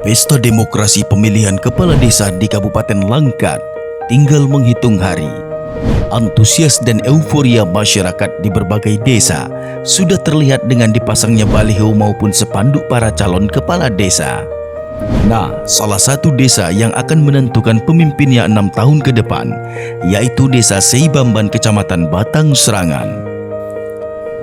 Pesta demokrasi pemilihan kepala desa di Kabupaten Langkat tinggal menghitung hari. Antusias dan euforia masyarakat di berbagai desa sudah terlihat dengan dipasangnya baliho maupun spanduk para calon kepala desa. Nah, salah satu desa yang akan menentukan pemimpinnya 6 tahun ke depan, yaitu Desa Seibamban, Kecamatan Batang Serangan.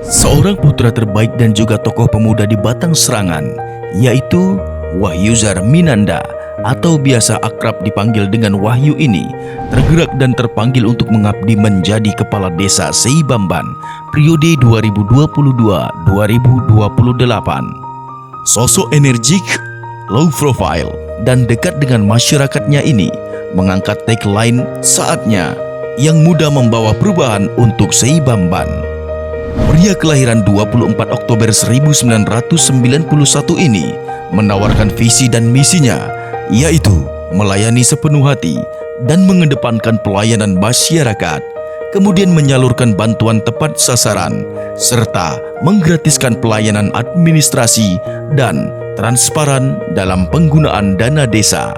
Seorang putra terbaik dan juga tokoh pemuda di Batang Serangan, yaitu Wahyuzar Minanda atau biasa akrab dipanggil dengan Wahyu ini, tergerak dan terpanggil untuk mengabdi menjadi kepala desa Seibamban periode 2022-2028. Sosok energik, low profile, dan dekat dengan masyarakatnya ini mengangkat tagline "Saatnya" yang mudah membawa perubahan untuk Seibamban. Pria kelahiran 24 Oktober 1991 ini menawarkan visi dan misinya, yaitu melayani sepenuh hati dan mengedepankan pelayanan masyarakat, kemudian menyalurkan bantuan tepat sasaran, serta menggratiskan pelayanan administrasi dan transparan dalam penggunaan dana desa.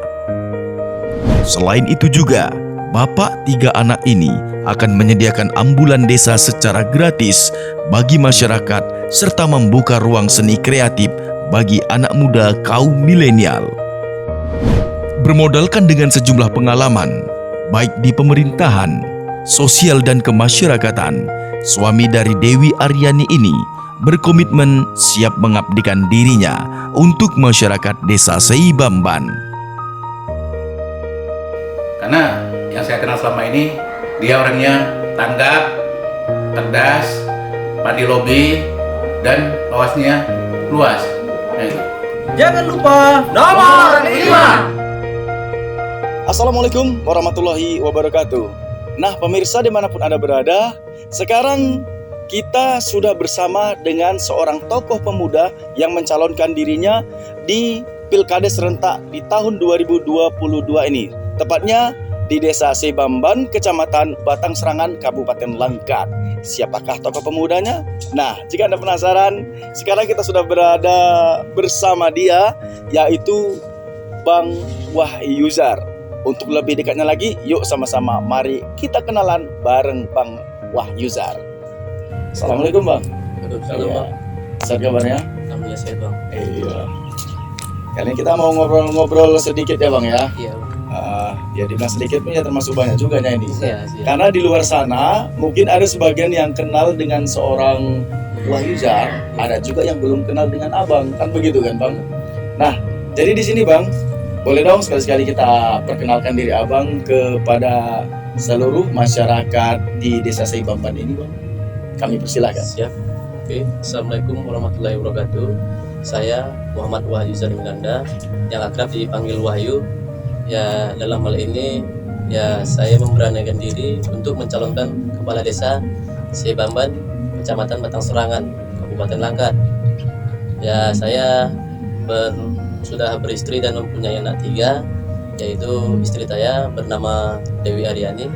Selain itu juga, bapak 3 anak ini akan menyediakan ambulan desa secara gratis bagi masyarakat serta membuka ruang seni kreatif bagi anak muda kaum milenial. Bermodalkan dengan sejumlah pengalaman, baik di pemerintahan, sosial dan kemasyarakatan, suami dari Dewi Aryani ini berkomitmen siap mengabdikan dirinya untuk masyarakat desa Seibamban. Karena yang saya kenal selama ini, dia orangnya tanggap, cerdas, pandai lobby, dan wawasnya luas. Nah itu. Jangan lupa nomor 5. Assalamualaikum warahmatullahi wabarakatuh. Nah, pemirsa dimanapun Anda berada, sekarang kita sudah bersama dengan seorang tokoh pemuda yang mencalonkan dirinya di Pilkades serentak di tahun 2022 ini. Tepatnya di Desa Seibamban, Kecamatan Batang Serangan, Kabupaten Langkat. Siapakah tokoh pemudanya? Nah, jika Anda penasaran, sekarang kita sudah berada bersama dia, yaitu Bang Wahyuzar. Untuk lebih dekatnya lagi, yuk sama-sama mari kita kenalan bareng Bang Wahyuzar. Assalamualaikum Bang. Waalaikumsalam Bang. Sehat kabarnya? Alhamdulillah sehat Bang. Iya. Kali ini kita mau ngobrol-ngobrol sedikit ya Bang ya. Iya Bang. Ya dibilang sedikit pun ya termasuk banyak juga nya ini. Iya. Karena di luar sana mungkin ada sebagian yang kenal dengan seorang Wahyuzar, ada juga yang belum kenal dengan Abang, kan begitu kan Bang? Nah, jadi di sini Bang, boleh dong sekali-sekali kita perkenalkan diri Abang kepada seluruh masyarakat di Desa Seibamban ini Bang. Kami persilahkan. Siap. Oke. Assalamualaikum warahmatullahi wabarakatuh. Saya Muhammad Wahyuzar Minanda yang akrab dipanggil Wahyu. Ya, dalam hal ini ya saya memberanikan diri untuk mencalonkan kepala desa Seibamban, Kecamatan Batang Serangan, Kabupaten Langkat. Ya, saya sudah beristri dan mempunyai anak 3, yaitu istri saya bernama Dewi Aryani.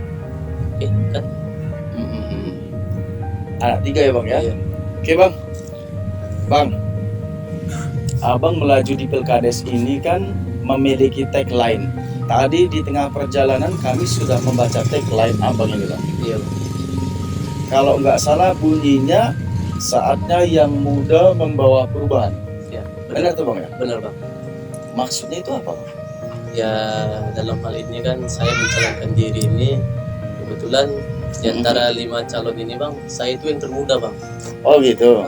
Oke, kan? Anak 3 ya Bang ya? Iya. Oke Bang. Bang, Abang melaju di Pilkades ini kan memiliki tagline. Tadi di tengah perjalanan kami sudah membaca tagline Abang ini Bang. Iya Bang. Kalau nggak salah bunyinya, saatnya yang muda membawa perubahan. Ya, Benar tuh Bang ya? benar Bang. Maksudnya itu apa Bang? Ya, dalam hal ini kan saya mencalonkan diri ini kebetulan di antara 5 calon ini Bang, saya itu yang termuda Bang. Oh gitu.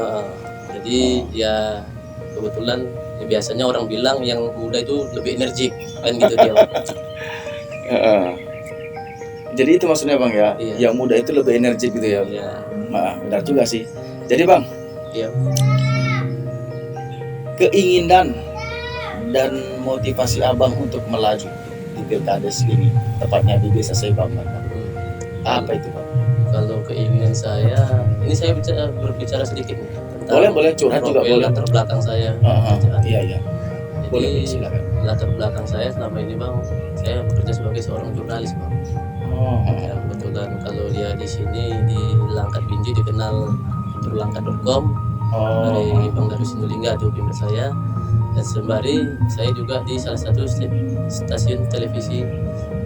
Jadi ya kebetulan ya biasanya orang bilang yang muda itu lebih energik kan gitu dia Bang. Jadi itu maksudnya Bang ya? Iya. Yang muda itu lebih energik gitu ya? Ya, Benar juga sih. Jadi Bang, iya. keinginan dan motivasi Abang untuk melaju di Pilkades ini, tepatnya di Desa Seibamban, apa itu Bang? Kalau keinginan saya, ini saya berbicara sedikit nih tentang Boleh curhat juga profil boleh. latar belakang saya. Iya. Boleh Jadi silakan. latar belakang saya selama ini Bang, saya bekerja sebagai seorang jurnalis Bang. Ya, kebetulan kalau dia di sini di Langkat Binjai dikenal Langkat.com dari Bang Darwis Indulingga itu pimpinan saya. Dan sembari saya juga di salah satu stasiun televisi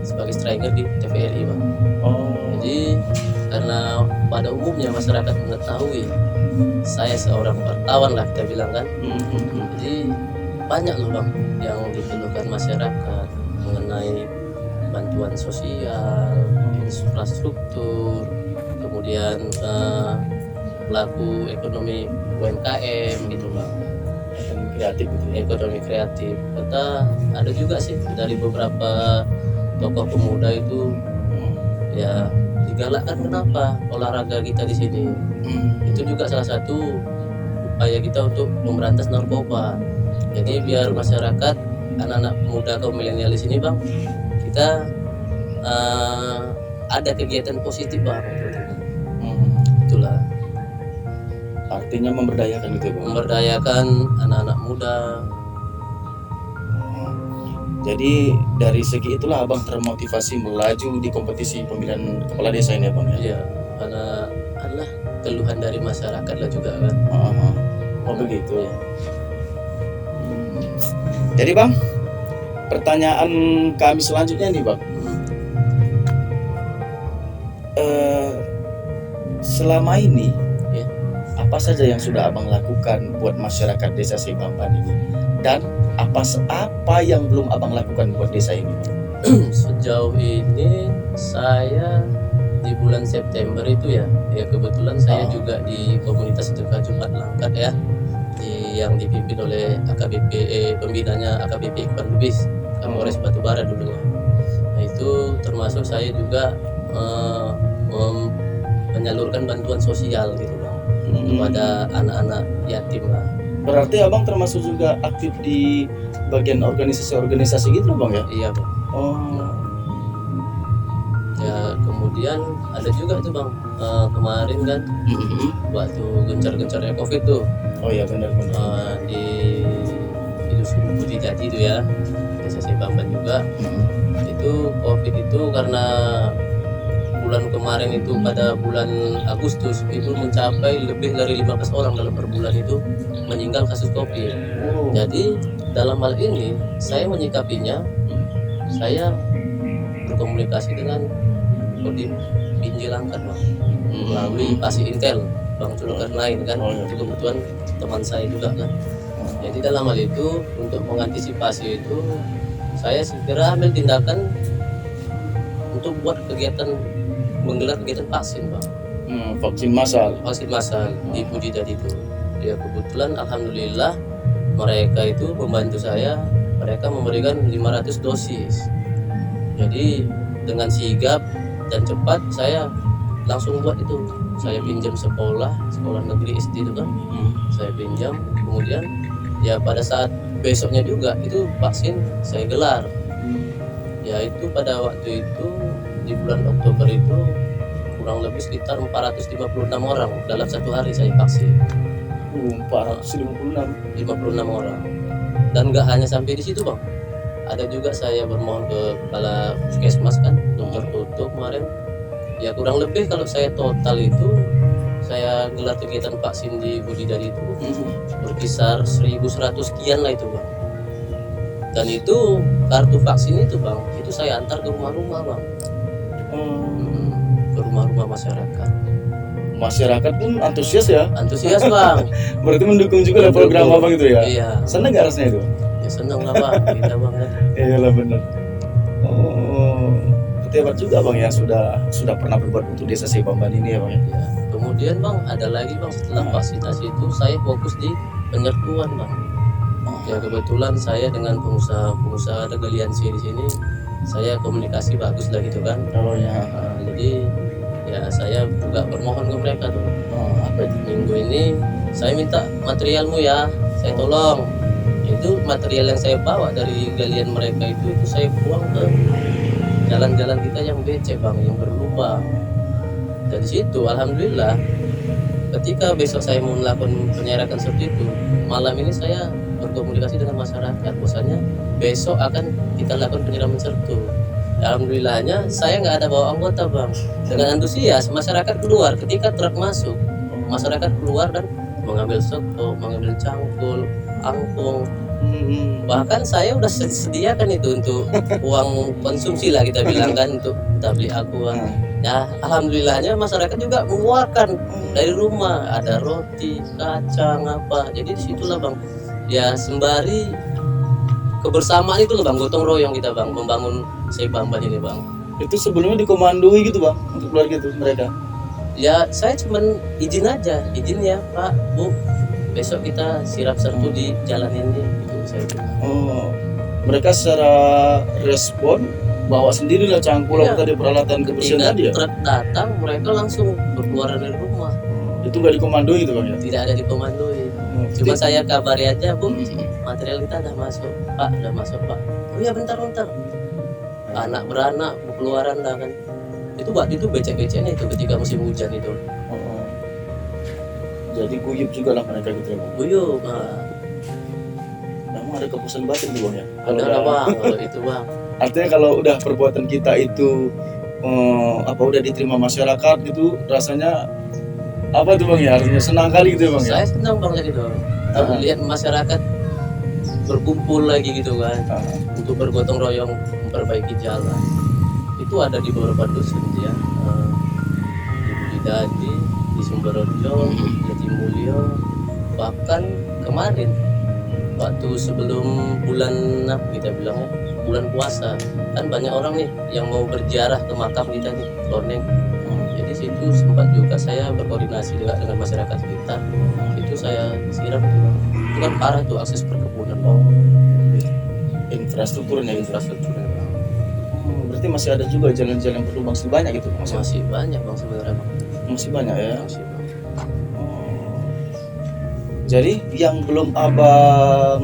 sebagai striker di TVRI Bang. Oh. Jadi karena pada umumnya masyarakat mengetahui saya seorang wartawan lah kita bilang kan. Jadi banyak loh Bang yang dikeluhkan masyarakat mengenai bantuan sosial, infrastruktur, kemudian pelaku ekonomi UMKM gitu Bang. Ekonomi kreatif gitu ya. Ekonomi kreatif. Kata ada juga sih dari beberapa tokoh pemuda itu ya digalakkan kenapa olahraga kita di sini. Itu juga salah satu upaya kita untuk memberantas narkoba. Jadi biar masyarakat, anak-anak muda kaum milenial di sini Bang, kita ada kegiatan positif Bang. Itulah Artinya memberdayakan gitu ya Bang. memberdayakan anak-anak muda. Jadi dari segi itulah abang termotivasi melaju di kompetisi pemilihan kepala desa ini abang ya. Iya, karena adalah keluhan dari masyarakat lah juga kan. Oh begitu. Jadi bang, pertanyaan kami selanjutnya nih bang. Selama ini Ya. apa saja yang sudah abang lakukan buat masyarakat desa Sebamban ini, dan apa yang belum abang lakukan buat desa ini? Sejauh ini saya di bulan September itu ya kebetulan saya juga di komunitas sedekah Jumat Langkat ya, yang dipimpin oleh AKBP pembinanya AKBP Iqbal Lubis Kapolres Batubara dulunya. Nah itu termasuk saya juga menyalurkan bantuan sosial gitu bang kepada anak-anak yatim lah. Berarti abang termasuk juga aktif di bagian organisasi-organisasi gitu bang ya? Iya bang. Oh. Ya kemudian ada juga tuh bang kemarin kan waktu gencar-gencarnya COVID tuh Oh iya benar-benar. di Dusun Budi Jati itu ya desa Sebamban juga. Itu COVID itu karena bulan kemarin itu pada bulan Agustus itu mencapai lebih dari 15 orang dalam per bulan itu meninggal kasus COVID. Oh. Jadi dalam hal ini saya menyikapinya, saya berkomunikasi dengan Kodim Pinjil Langkat bang, melalui Pasi Intel Bang Culukan lain kan. Oh, iya. Itu kebetulan teman saya juga kan. Jadi dalam hal itu untuk mengantisipasi itu saya segera ambil tindakan untuk buat menggelar kegiatan vaksin bang. Vaksin massal. Vaksin massal di Budi Jati itu. Ya kebetulan alhamdulillah mereka itu membantu saya, mereka memberikan 500 dosis. Jadi dengan sigap dan cepat saya langsung buat itu. Saya pinjam sekolah negeri SD itu kan. Saya pinjam, kemudian ya pada saat besoknya juga itu vaksin saya gelar. Ya itu pada waktu itu di bulan Oktober itu kurang lebih sekitar 456 orang dalam satu hari saya vaksin. 456. 56 orang. Dan nggak hanya sampai di situ bang, ada juga saya bermohon ke kepala puskesmas kan, dokter tutup kemarin. Ya kurang lebih kalau saya total itu saya gelar kegiatan vaksin di Budi Jati itu berkisar 1.100 sekian lah itu bang. Dan itu kartu vaksin itu bang, itu saya antar ke rumah-rumah bang, ke rumah-rumah masyarakat. Masyarakat pun antusias ya. Antusias bang. Berarti mendukung juga lah program abang itu ya. Iya. Senang gak rasanya itu? Ya senang lah bang, kita bang ya. Iyalah benar. Oh, hebat juga bang ya sudah pernah berbuat untuk desa Sebamban ini ya bang ya. Ya, kemudian bang ada lagi bang setelah vaksinasi itu saya fokus di penyertuan bang. Ya kebetulan saya dengan pengusaha ada galiansi di sini, saya komunikasi bagus lah gitu kan. Oh ya. Jadi ya saya juga bermohon ke mereka tuh. Apa itu? Minggu ini saya minta materialmu ya, saya tolong. Itu material yang saya bawa dari galian mereka itu saya buang ke jalan-jalan kita yang becek bang, yang berlubang. Dari situ alhamdulillah ketika besok saya mau melakukan penyerakan seperti itu, malam ini saya berkomunikasi dengan masyarakat bahwasanya besok akan kita lakukan penyiraman sertu. Alhamdulillahnya saya nggak ada bawa anggota bang, dengan antusias masyarakat keluar. Ketika truk masuk, masyarakat keluar dan mengambil sekop, mengambil cangkul, angkung, Bahkan saya udah sediakan itu untuk uang konsumsi lah kita bilang kan, untuk tablik aku. Ya alhamdulillahnya masyarakat juga mengeluarkan dari rumah, ada roti, kacang apa. Jadi disitulah bang, ya sembari kebersamaan itu loh bang, gotong royong kita bang membangun Sei Bamban ini bang. Itu sebelumnya dikomandoi gitu bang untuk keluarga itu mereka? Ya saya cuman izin aja, izin ya Pak Bu, besok kita sirap sertu di jalan ini gitu saya bilang. Oh, mereka secara respon bawa sendiri lah cangkul Iya. tadi peralatan kebersihan tadi ya? Truk datang, mereka langsung berkeluaran dari rumah, Itu nggak dikomandoi itu bang ya? tidak ada dikomandoi. Cuma saya kabari aja, Bu, material kita udah masuk Pak, udah masuk Pak. Oh ya bentar, anak beranak keluaran dah kan. Itu waktu itu becek-beceknya itu ketika musim hujan itu. Oh. Jadi guyup juga lah mereka gitu ya bang? Guyup, Memang ada kepuasan batin tuh bang ya? ada lah bang, kalau itu bang. Artinya kalau udah perbuatan kita itu udah diterima masyarakat gitu, rasanya apa tuh bang ya? Artinya senang kali gitu ya bang ya? Saya senang banget gitu. Lihat masyarakat berkumpul lagi gitu kan, untuk bergotong royong memperbaiki jalan. Itu ada di beberapa dusun ya, di Dadi, di Sumberjo, di Jatimulyo, bahkan kemarin waktu sebelum bulan apa kita bilang ya, bulan puasa kan banyak orang nih yang mau berziarah ke makam kita nih, Loneng. Jadi situ sempat juga saya berkoordinasi juga dengan masyarakat sekitar. Itu saya siram itu kan parah tuh akses perkebunan bang. Infrastrukturnya gitu. Infrastrukturnya bang. Berarti masih ada juga jalan-jalan berlubang banyak gitu bang? Masih banyak bang sebenarnya bang. Masih banyak ya? Masih bang. Jadi yang belum abang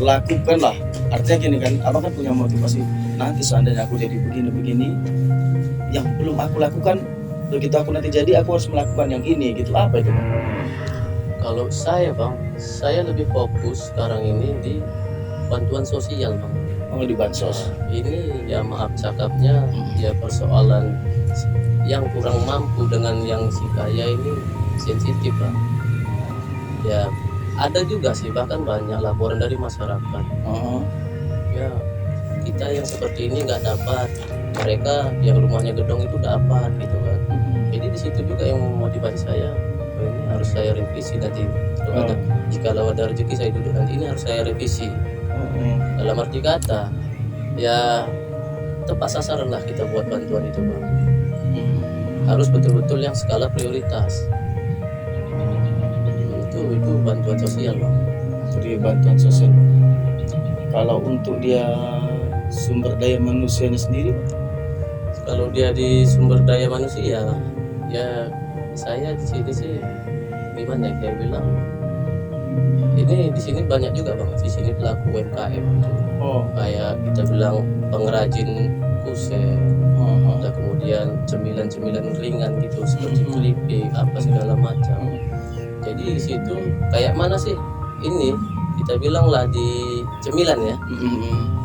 lakukan lah, artinya gini kan, abang kan punya motivasi nanti seandainya aku jadi begini-begini, yang belum aku lakukan begitu aku nanti jadi aku harus melakukan yang ini gitu, apa itu bang? Kalau saya bang, saya lebih fokus sekarang ini di bantuan sosial bang. Oh di bansos. Ini ya maaf cakapnya ya persoalan yang kurang mampu dengan yang si kaya ini sensitif bang. Ya ada juga sih bahkan banyak laporan dari masyarakat. Ya kita yang seperti ini nggak dapat, mereka yang rumahnya gedong itu dapat gitu kan. Jadi di situ juga yang memotivasi saya, oh, ini harus saya revisi nanti. Kalau ada rezeki saya duduk nanti, ini harus saya revisi. Dalam arti kata ya tepat sasaran lah kita buat bantuan itu bang. Harus betul-betul yang skala prioritas. Itu bantuan sosial bang. Jadi bantuan sosial. Kalau untuk dia sumber daya manusianya sendiri bang? Kalau dia di sumber daya manusia ya saya di sini sih gimana ya, kayak bilang ini di sini banyak juga bang, di sini pelaku UMKM kayak kita bilang pengrajin kusen, ada kemudian cemilan-cemilan ringan gitu seperti keripik apa segala macam. Jadi di situ kayak mana sih ini kita bilang lah di cemilan ya,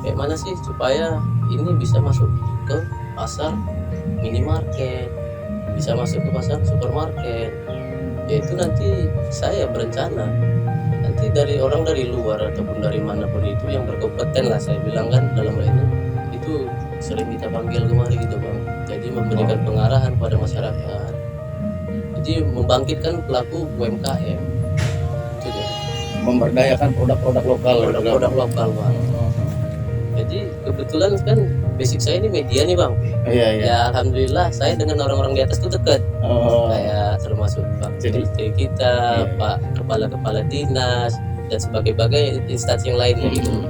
kayak mana sih supaya ini bisa masuk ke pasar minimarket, bisa masuk ke pasar supermarket. Yaitu nanti saya berencana nanti dari orang dari luar ataupun dari manapun itu yang berkompeten lah saya bilang kan dalam hal ini itu sering kita panggil kemari gitu bang. Jadi memberikan pengarahan pada masyarakat. Jadi membangkitkan pelaku UMKM. Itu dia. Memberdayakan produk-produk lokal. Produk lokal bang. Jadi kebetulan kan basic saya ini media nih bang. Iya. Ya alhamdulillah saya dengan orang-orang di atas itu dekat. Kayak termasuk Pak Menteri kita, Pak Kepala Dinas dan sebagai instansi yang lainnya gitu.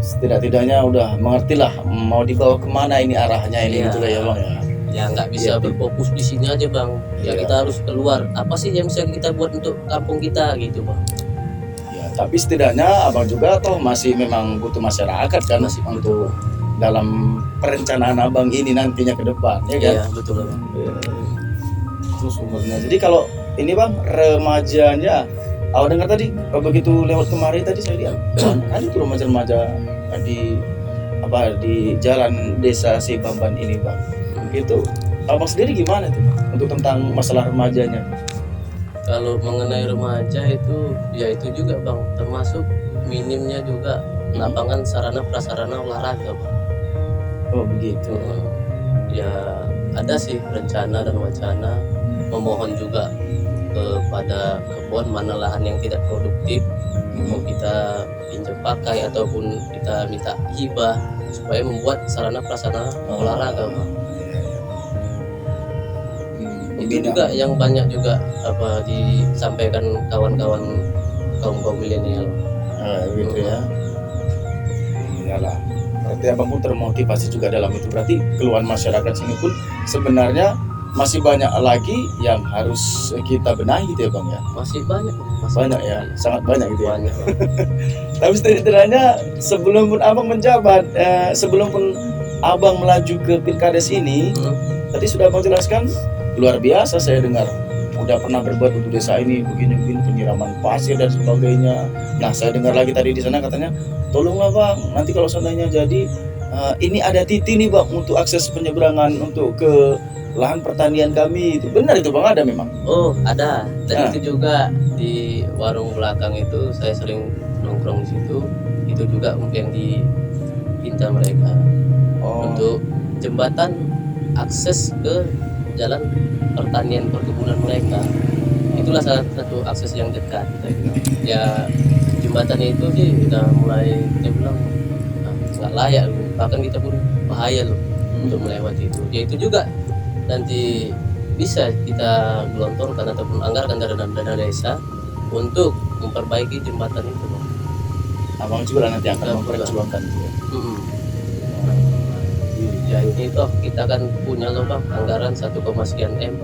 Setidak-tidaknya udah mengerti lah mau dibawa kemana ini arahnya ini gitu lah ya bang ya. Ya nggak bisa berfokus di sini aja bang. Ya kita harus keluar. Apa sih yang bisa kita buat untuk kampung kita gitu bang. Tapi setidaknya abang juga toh masih memang butuh masyarakat kan Masih untuk dalam perencanaan abang ini nantinya ke depan ya kan? Iya betul bang. Itu sumbernya. Jadi kalau ini bang remajanya, awal dengar tadi begitu lewat kemari tadi saya lihat ada tuh remaja-remaja di jalan desa Sei Bamban ini bang. Itu abang sendiri gimana tuh bang untuk tentang masalah remajanya? Kalau mengenai remaja itu ya itu juga bang, termasuk minimnya juga lapangan sarana prasarana olahraga bang. Oh begitu. Ya ada sih rencana dan wacana memohon juga kepada kebun mana lahan yang tidak produktif mau kita pinjam pakai ataupun kita minta hibah supaya membuat sarana prasarana olahraga bang. Itu juga yang banyak juga apa disampaikan kawan-kawan kaum milenial. Gitu ya. Iyalah. Berarti abang pun termotivasi juga dalam itu. Berarti keluhan masyarakat sini pun sebenarnya masih banyak lagi yang harus kita benahi gitu ya bang ya. Masih banyak, Banyak ya, sangat banyak gitu ya. banyak. Tapi setidaknya sebelum pun abang menjabat, sebelum pun abang melaju ke Pilkades ini, tadi sudah abang jelaskan luar biasa saya dengar. Udah pernah berbuat untuk desa ini begini-begini, penyiraman pasir dan sebagainya. Nah saya dengar lagi tadi di sana katanya, tolonglah bang, nanti kalau seandainya jadi ini ada titik nih bang untuk akses penyeberangan untuk ke lahan pertanian kami. Itu benar itu bang, ada memang? Oh ada, dan Nah. itu juga di warung belakang itu saya sering nongkrong di situ. Itu juga yang dipinta mereka untuk jembatan akses ke jalan pertanian perkebunan mereka. Itulah salah satu akses yang dekat. Ya jembatan itu sih udah mulai kita bilang nggak layak loh. Bahkan kita pun bahaya loh untuk melewati itu. Ya itu juga nanti bisa kita gelontorkan ataupun anggarkan dari dana desa untuk memperbaiki jembatan itu bang. Abang juga nanti akan Betul. memperjuangkan itu ya. Ya ini toh kita kan punya loh bang anggaran 1, sekian M.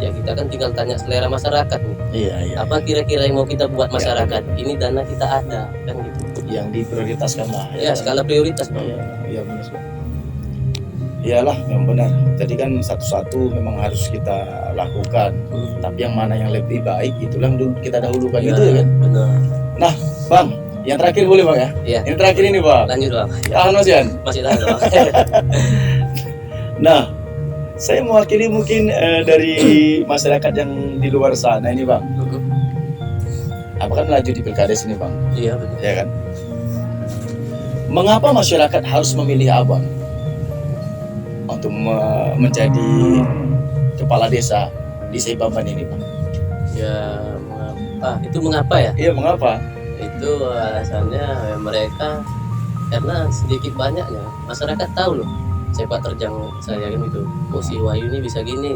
Ya kita kan tinggal tanya selera masyarakat nih. Iya. Apa kira-kira yang mau kita buat masyarakat? Ini dana kita ada kan gitu. Yang diprioritaskan lah. Ya skala prioritas bang. Iya benar. Iyalah yang benar. Jadi kan satu-satu memang harus kita lakukan. Tapi yang mana yang lebih baik itulah yang kita dahulukan Ya, gitu ya kan. benar. Bang, yang terakhir boleh bang ya? Iya. Yang terakhir ini bang. Lanjut bang. Ya, Tahan Mas Yan. masih tahan bang. Nah, saya mewakili mungkin dari masyarakat yang di luar sana ini bang. Abang kan melaju di Pilkades ini bang, Iya benar. ya kan? Mengapa masyarakat harus memilih abang untuk menjadi kepala desa di Seibamban ini bang? Ya mengapa? Itu mengapa ya? Iya mengapa? Itu alasannya ya, mereka karena sedikit banyaknya masyarakat tahu loh sepak terjang saya kan itu. Oh si Wahyu ini bisa gini,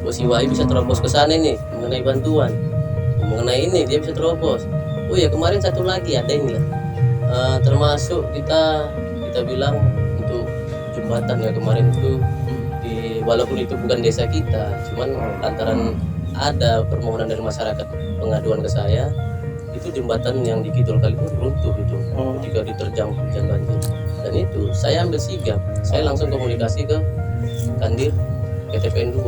oh si Wahyu bisa terobos ke sana nih mengenai bantuan, mengenai ini dia bisa terobos. Oh ya kemarin satu lagi ada ini lah. Termasuk kita bilang untuk jembatan ya kemarin itu walaupun itu bukan desa kita, cuman lantaran ada permohonan dari masyarakat pengaduan ke saya, itu jembatan yang di Kidul Kali itu runtuh itu jika diterjang hujan banjir. Dan itu saya ambil sigap, saya langsung komunikasi ke Kandir PTPN 2.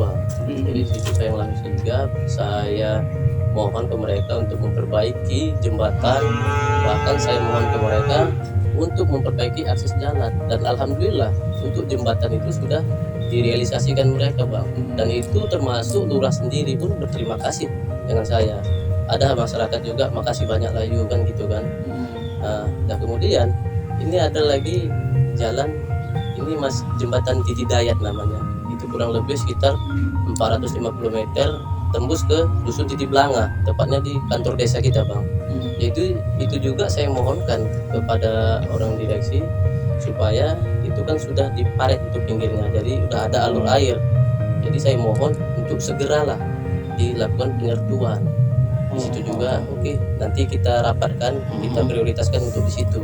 Jadi situ saya langsung sigap, saya mohon ke mereka untuk memperbaiki jembatan, bahkan saya mohon ke mereka untuk memperbaiki akses jalan. Dan alhamdulillah untuk jembatan itu sudah direalisasikan mereka bang. Dan itu termasuk lurah sendiri pun berterima kasih dengan saya. Ada masyarakat juga makasih banyak layu kan gitu kan. Nah kemudian ini ada lagi jalan ini mas jembatan Titi Dayat namanya. Itu kurang lebih sekitar 450 meter tembus ke dusun Titi Blanga, tepatnya di kantor desa kita bang. Yaitu itu juga saya mohonkan kepada orang direksi supaya itu kan sudah diparet itu pinggirnya, jadi udah ada alur air. Jadi saya mohon untuk segeralah dilakukan penyertuan. Di situ juga oke, nanti kita rapatkan, kita prioritaskan untuk di situ.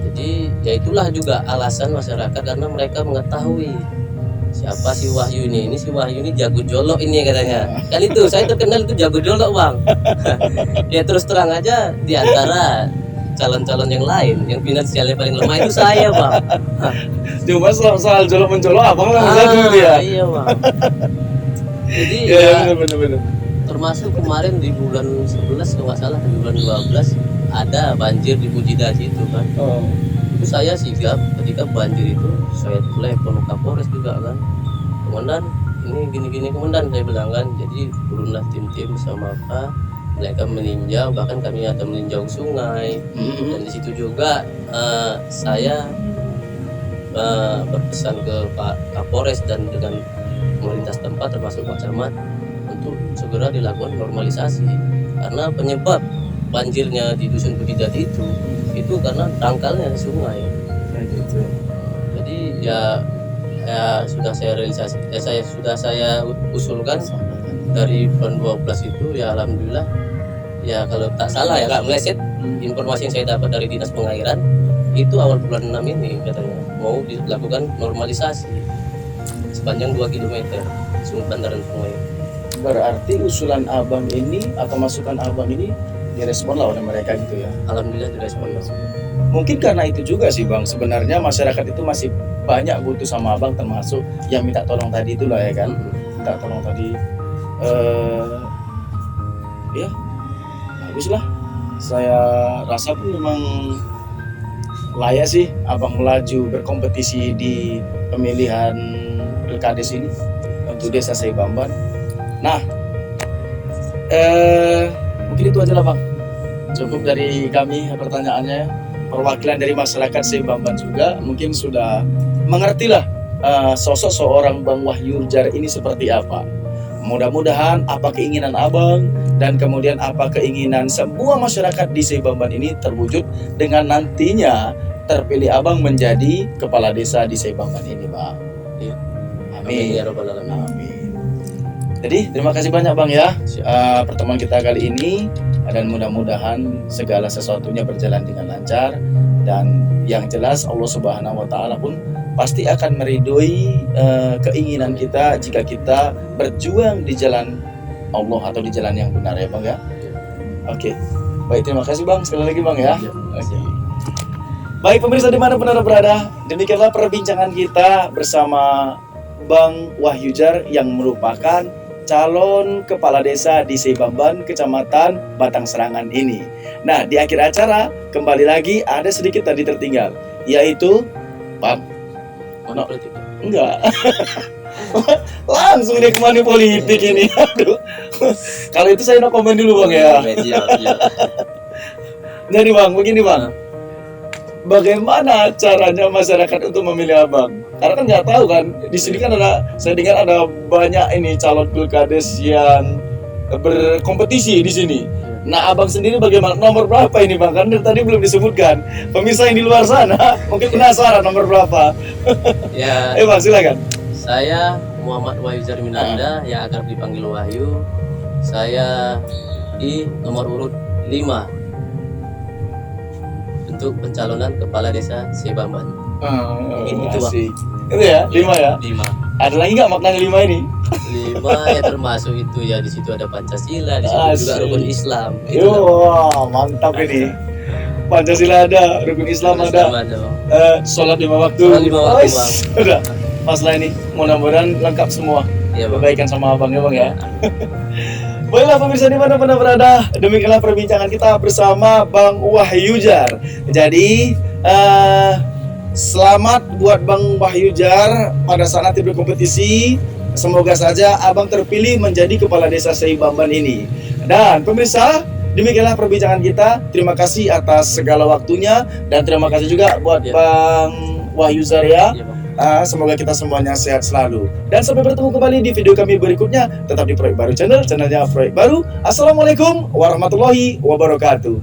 Jadi ya itulah juga alasan masyarakat karena mereka mengetahui siapa si Wahyu ini si Wahyu ini jago jolok ini katanya. Kan itu saya terkenal itu jago jolok bang. Ya terus terang aja di antara calon-calon yang lain yang finansialnya paling lemah itu saya bang. Cuma soal jolok mencolok abang nomor satu dia. Iya bang. Jadi Iya benar. termasuk kemarin di bulan 11 kalau nggak salah di bulan 12 ada banjir di Pujida situ kan. Itu saya sigap ketika banjir itu saya telepon Kapolres juga kan, komandan ini gini-gini komandan, saya bilang kan. Jadi turunlah tim-tim sama apa, mereka meninjau, bahkan kami ada meninjau sungai. Dan di situ juga saya berpesan ke Pak Kapolres dan dengan pemerintah tempat termasuk Pak Camat untuk segera dilakukan normalisasi, karena penyebab banjirnya di dusun Bukidjati itu karena dangkalnya sungai. Jadi ya sudah saya realisasi, saya usulkan dari bulan 12 itu, ya alhamdulillah ya, kalau tak salah ya Kak, meleset informasi yang saya dapat dari dinas pengairan itu awal bulan 6 ini katanya mau dilakukan normalisasi sepanjang 2 km bantaran sungai. Berarti usulan abang ini atau masukan abang ini direspon lah oleh mereka gitu ya? Alhamdulillah direspon Mas. Mungkin karena itu juga sih bang, sebenarnya masyarakat itu masih banyak butuh sama abang, termasuk yang minta tolong tadi itulah ya kan. Minta tolong tadi ya bagus lah. Saya rasa pun memang layak sih abang melaju berkompetisi di pemilihan Pilkades ini untuk desa Seibamban. Nah mungkin itu aja lah bang, cukup dari kami pertanyaannya. Perwakilan dari masyarakat Seibamban juga mungkin sudah mengerti lah sosok seorang Bang Wahyujar ini seperti apa. Mudah-mudahan apa keinginan abang dan kemudian apa keinginan semua masyarakat di Seibamban ini terwujud dengan nantinya terpilih abang menjadi kepala desa di Seibamban ini bang. Iya. Amin. Ya Rabbal Alamin. Amin. Jadi terima kasih banyak bang ya pertemuan kita kali ini, dan mudah-mudahan segala sesuatunya berjalan dengan lancar, dan yang jelas Allah Subhanahu wa Ta'ala pun pasti akan meridhoi keinginan kita jika kita berjuang di jalan Allah atau di jalan yang benar ya bang ya. Oke. Baik, terima kasih bang sekali lagi bang ya. Oke. Baik pemirsa dimanapun Anda berada, demikianlah perbincangan kita bersama Bang Wahyujar yang merupakan calon kepala desa di Seibamban, Kecamatan Batang Serangan ini. Nah, di akhir acara kembali lagi ada sedikit tadi tertinggal, yaitu Bang. Mana politik? Enggak. Langsung dia ke money politik ini. Aduh. Kalau itu saya no komen dulu Bang ya. Jadi Bang, begini Bang. Bagaimana caranya masyarakat untuk memilih abang? Karena kan nggak tahu kan, di sini kan saya dengar ada banyak ini calon pilkades yang berkompetisi di sini. Nah abang sendiri bagaimana, nomor berapa ini bang? Kan tadi belum disebutkan. Pemirsa yang di luar sana mungkin penasaran nomor berapa? Ya. Bang silakan. Saya Muhammad Wahyujar Minanda yang akrab dipanggil Wahyu. Saya di nomor urut 5 untuk pencalonan kepala desa Seibamban. Itu bang. Itu ya, 5 ya. 5. Ada lagi nggak maknanya 5 ini? 5 ya termasuk itu ya, di situ ada Pancasila, di situ juga rukun Islam. Yo, mantap ini. Pancasila ada, rukun Islam ada. Sholat 5 waktu. Sholat 5 waktu bang. Udah, masalah ini mudah-mudahan lengkap semua. Iya bang. Kebaikan sama abang ya bang ya. Baiklah pemirsa dimanapun Anda berada, demikianlah perbincangan kita bersama Bang Wahyujar. Jadi selamat buat Bang Wahyujar pada saat nanti berkompetisi. Semoga saja abang terpilih menjadi kepala desa Seibamban ini. Dan pemirsa, demikianlah perbincangan kita. Terima kasih atas segala waktunya, dan terima kasih juga buat Bang Wahyujar ya. Semoga kita semuanya sehat selalu. Dan sampai bertemu kembali di video kami berikutnya. Tetap di Proyek Baru Channel, channelnya Proyek Baru. Assalamualaikum warahmatullahi wabarakatuh.